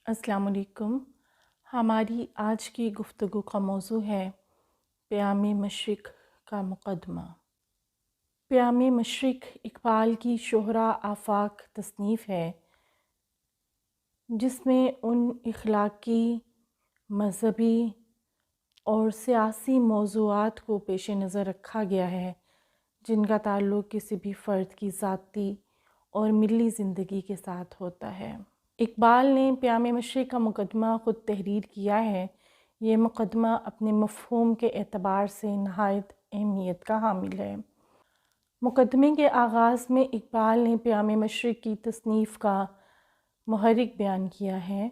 السلام علیکم۔ ہماری آج کی گفتگو کا موضوع ہے پیام مشرق کا مقدمہ۔ پیام مشرق اقبال کی شہرہ آفاق تصنیف ہے جس میں ان اخلاقی، مذہبی اور سیاسی موضوعات کو پیش نظر رکھا گیا ہے جن کا تعلق کسی بھی فرد کی ذاتی اور ملی زندگی کے ساتھ ہوتا ہے۔ اقبال نے پیام مشرق کا مقدمہ خود تحریر کیا ہے۔ یہ مقدمہ اپنے مفہوم کے اعتبار سے نہایت اہمیت کا حامل ہے۔ مقدمے کے آغاز میں اقبال نے پیام مشرق کی تصنیف کا محرک بیان کیا ہے۔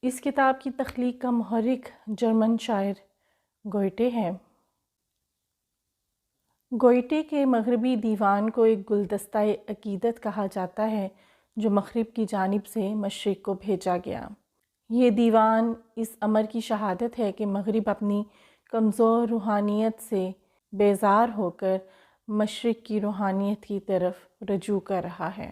اس کتاب کی تخلیق کا محرک جرمن شاعر گوئٹے ہے۔ گوئٹے کے مغربی دیوان کو ایک گلدستہ عقیدت کہا جاتا ہے جو مغرب کی جانب سے مشرق کو بھیجا گیا۔ یہ دیوان اس امر کی شہادت ہے کہ مغرب اپنی کمزور روحانیت سے بیزار ہو کر مشرق کی روحانیت کی طرف رجوع کر رہا ہے،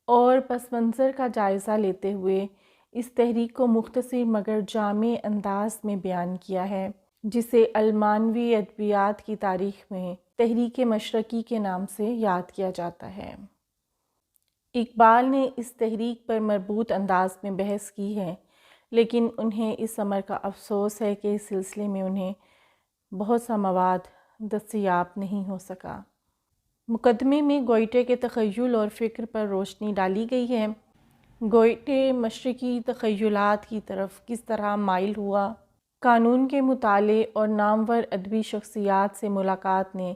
اور پس منظر کا جائزہ لیتے ہوئے اس تحریک کو مختصر مگر جامع انداز میں بیان کیا ہے، جسے المانوی ادبیات کی تاریخ میں تحریک مشرقی کے نام سے یاد کیا جاتا ہے۔ اقبال نے اس تحریک پر مربوط انداز میں بحث کی ہے، لیکن انہیں اس امر کا افسوس ہے کہ اس سلسلے میں انہیں بہت سا مواد دستیاب نہیں ہو سکا۔ مقدمے میں گوئٹے کے تخیل اور فکر پر روشنی ڈالی گئی ہے۔ گوئٹے مشرقی تخیلات کی طرف کس طرح مائل ہوا، قانون کے مطالعے اور نامور ادبی شخصیات سے ملاقات نے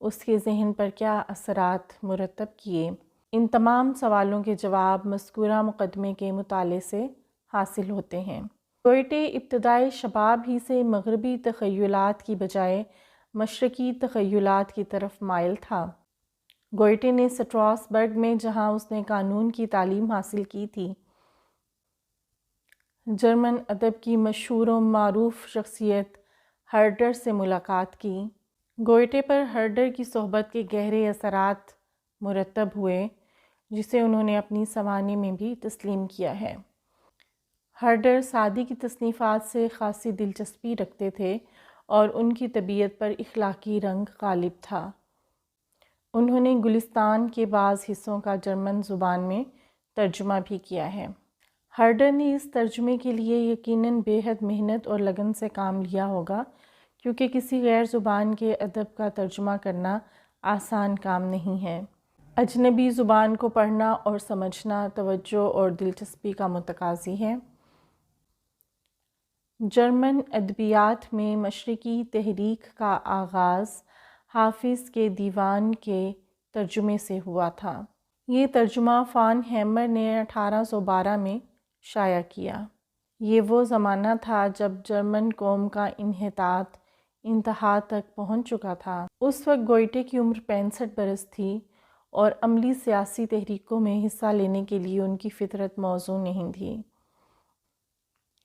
اس کے ذہن پر کیا اثرات مرتب کیے، ان تمام سوالوں کے جواب مذکورہ مقدمے کے مطالعے سے حاصل ہوتے ہیں۔ گوئٹے ابتدائی شباب ہی سے مغربی تخیلات کی بجائے مشرقی تخیلات کی طرف مائل تھا۔ گوئٹے نے سٹراسبرگ میں، جہاں اس نے قانون کی تعلیم حاصل کی تھی، جرمن ادب کی مشہور و معروف شخصیت ہرڈر سے ملاقات کی۔ گوئٹے پر ہرڈر کی صحبت کے گہرے اثرات مرتب ہوئے، جسے انہوں نے اپنی سوانح میں بھی تسلیم کیا ہے۔ ہرڈر سعدی کی تصنیفات سے خاصی دلچسپی رکھتے تھے اور ان کی طبیعت پر اخلاقی رنگ غالب تھا۔ انہوں نے گلستان کے بعض حصوں کا جرمن زبان میں ترجمہ بھی کیا ہے۔ ہرڈر نے اس ترجمے کے لیے یقیناً بے حد محنت اور لگن سے کام لیا ہوگا، کیونکہ کسی غیر زبان کے ادب کا ترجمہ کرنا آسان کام نہیں ہے۔ اجنبی زبان کو پڑھنا اور سمجھنا توجہ اور دلچسپی کا متقاضی ہے۔ جرمن ادبیات میں مشرقی تحریک کا آغاز حافظ کے دیوان کے ترجمے سے ہوا تھا۔ یہ ترجمہ فان ہیمر نے 1812 میں شائع کیا۔ یہ وہ زمانہ تھا جب جرمن قوم کا انحطاط انتہا تک پہنچ چکا تھا۔ اس وقت گوئٹے کی عمر 65 برس تھی اور عملی سیاسی تحریکوں میں حصہ لینے کے لیے ان کی فطرت موزوں نہیں تھی۔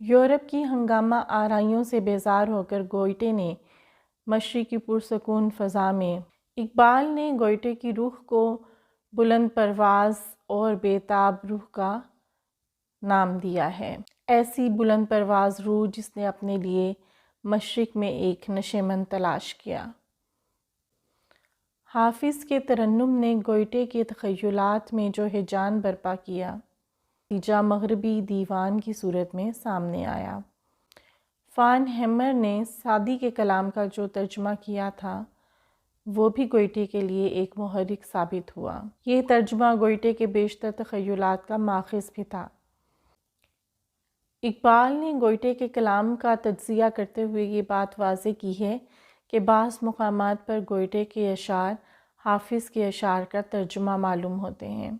یورپ کی ہنگامہ آرائیوں سے بیزار ہو کر گوئٹے نے مشرقی پرسکون فضا میں اقبال نے گوئٹے کی روح کو بلند پرواز اور بے تاب روح کا نام دیا ہے۔ ایسی بلند پرواز روح جس نے اپنے لیے مشرق میں ایک نشیمن تلاش کیا۔ حافظ کے ترنم نے گوئٹے کے تخیلات میں جو ہیجان برپا کیا، نتیجہ مغربی دیوان کی صورت میں سامنے آیا۔ فان ہیمر نے سعدی کے کلام کا جو ترجمہ کیا تھا وہ بھی گوئٹے کے لیے ایک محرک ثابت ہوا۔ یہ ترجمہ گوئٹے کے بیشتر تخیلات کا ماخذ بھی تھا۔ اقبال نے گوئٹے کے کلام کا تجزیہ کرتے ہوئے یہ بات واضح کی ہے کہ بعض مقامات پر گوئٹے کے اشعار حافظ کے اشعار کا ترجمہ معلوم ہوتے ہیں۔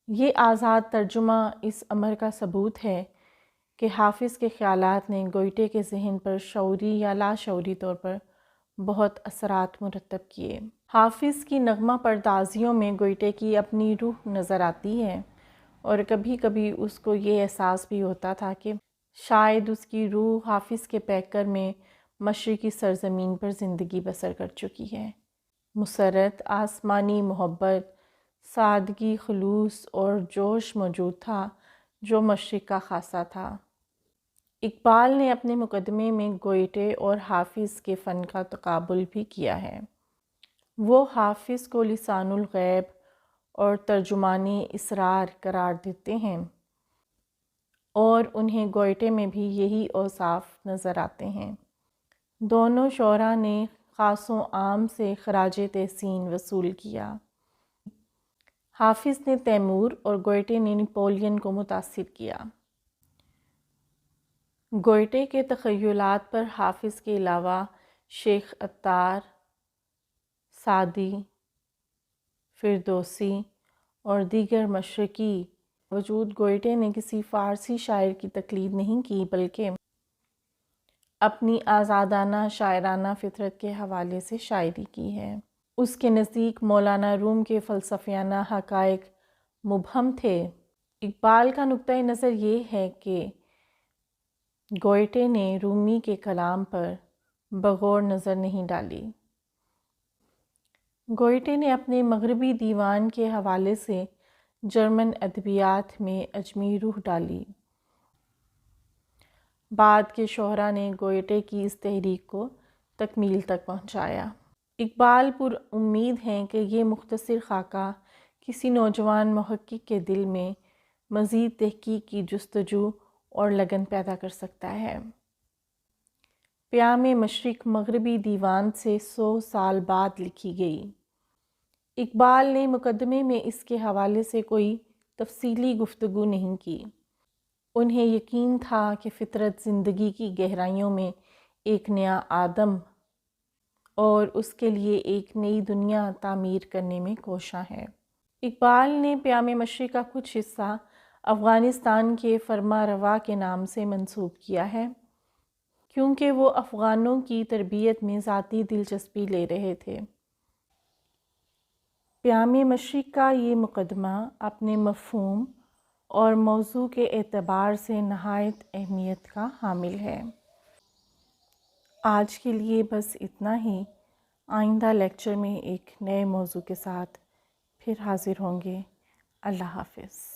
یہ آزاد ترجمہ اس امر کا ثبوت ہے کہ حافظ کے خیالات نے گوئٹے کے ذہن پر شعوری یا لاشعوری طور پر بہت اثرات مرتب کیے۔ حافظ کی نغمہ پردازیوں میں گوئٹے کی اپنی روح نظر آتی ہے، اور کبھی کبھی اس کو یہ احساس بھی ہوتا تھا کہ شاید اس کی روح حافظ کے پیکر میں مشرقی سرزمین پر زندگی بسر کر چکی ہے۔ مسرت، آسمانی محبت، سادگی، خلوص اور جوش موجود تھا جو مشرق کا خاصہ تھا۔ اقبال نے اپنے مقدمے میں گوئٹے اور حافظ کے فن کا تقابل بھی کیا ہے۔ وہ حافظ کو لسان الغیب اور ترجمان اسرار قرار دیتے ہیں اور انہیں گوئٹے میں بھی یہی اوصاف نظر آتے ہیں۔ دونوں شعراء نے خاص و عام سے خراج تحسین وصول کیا۔ حافظ نے تیمور اور گوئٹے نے نپولین کو متاثر کیا۔ گوئٹے کے تخیلات پر حافظ کے علاوہ شیخ عطار، سعدی، فردوسی اور دیگر مشرقی وجود گوئٹے نے کسی فارسی شاعر کی تقلید نہیں کی بلکہ اپنی آزادانہ شاعرانہ فطرت کے حوالے سے شاعری کی ہے۔ اس کے نزدیک مولانا روم کے فلسفیانہ حقائق مبہم تھے۔ اقبال کا نقطۂ نظر یہ ہے کہ گوئٹے نے رومی کے کلام پر بغور نظر نہیں ڈالی۔ گوئٹے نے اپنے مغربی دیوان کے حوالے سے جرمن ادبیات میں عجمی روح ڈالی۔ بعد کے شعراء نے گوئٹے کی اس تحریک کو تکمیل تک پہنچایا۔ اقبال پر امید ہیں کہ یہ مختصر خاکہ کسی نوجوان محقق کے دل میں مزید تحقیق کی جستجو اور لگن پیدا کر سکتا ہے۔ پیام مشرق مغربی دیوان سے 100 سال بعد لکھی گئی۔ اقبال نے مقدمے میں اس کے حوالے سے کوئی تفصیلی گفتگو نہیں کی۔ انہیں یقین تھا کہ فطرت زندگی کی گہرائیوں میں ایک نیا آدم اور اس کے لیے ایک نئی دنیا تعمیر کرنے میں کوشاں ہے۔ اقبال نے پیام مشرق کا کچھ حصہ افغانستان کے فرما روا کے نام سے منسوب کیا ہے، کیونکہ وہ افغانوں کی تربیت میں ذاتی دلچسپی لے رہے تھے۔ پیام مشرق کا یہ مقدمہ اپنے مفہوم اور موضوع کے اعتبار سے نہایت اہمیت کا حامل ہے۔ آج کے لیے بس اتنا ہی۔ آئندہ لیکچر میں ایک نئے موضوع کے ساتھ پھر حاضر ہوں گے۔ اللہ حافظ۔